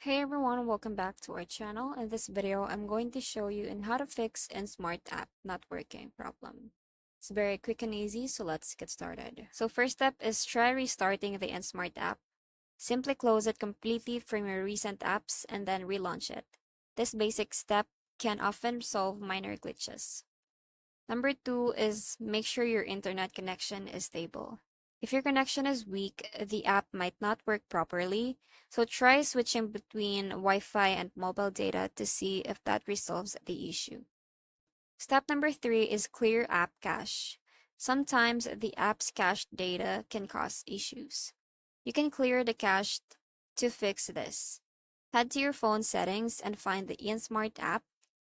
Hey everyone, welcome back to our channel. In this video, I'm going to show you on how to fix Indsmart app not working problem. It's very quick and easy, so let's get started. So first step is try restarting the Indsmart app. Simply close it completely from your recent apps and then relaunch it. This basic step can often solve minor glitches. Number two is make sure your internet connection is stable. If your connection is weak, the app might not work properly, so try switching between Wi-Fi and mobile data to see if that resolves the issue. Step number three is clear app cache. Sometimes the app's cached data can cause issues. You can clear the cache to fix this. Head to your phone settings and find the Indsmart app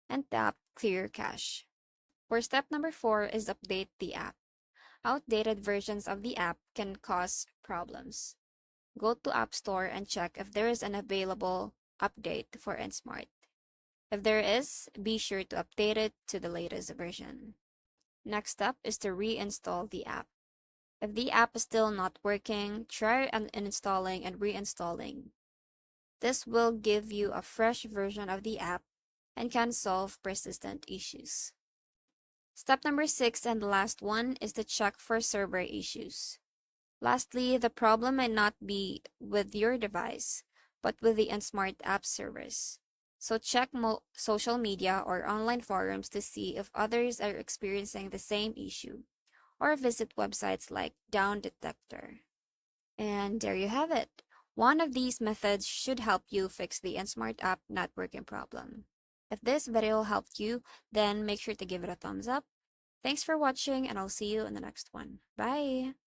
and tap Clear Cache. For step number four is update the app. Outdated versions of the app can cause problems. Go to App Store and check if there is an available update for Indsmart. If there is, be sure to update it to the latest version. Next step is to reinstall the app. If the app is still not working, try uninstalling and reinstalling. This will give you a fresh version of the app and can solve persistent issues. Step number six and the last one is to check for server issues. Lastly, the problem might not be with your device, but with the Indsmart app servers. So check social media or online forums to see if others are experiencing the same issue, or visit websites like Down Detector. And there you have it. One of these methods should help you fix the Indsmart app not working problem. If this video helped you, then make sure to give it a thumbs up. Thanks for watching, and I'll see you in the next one. Bye!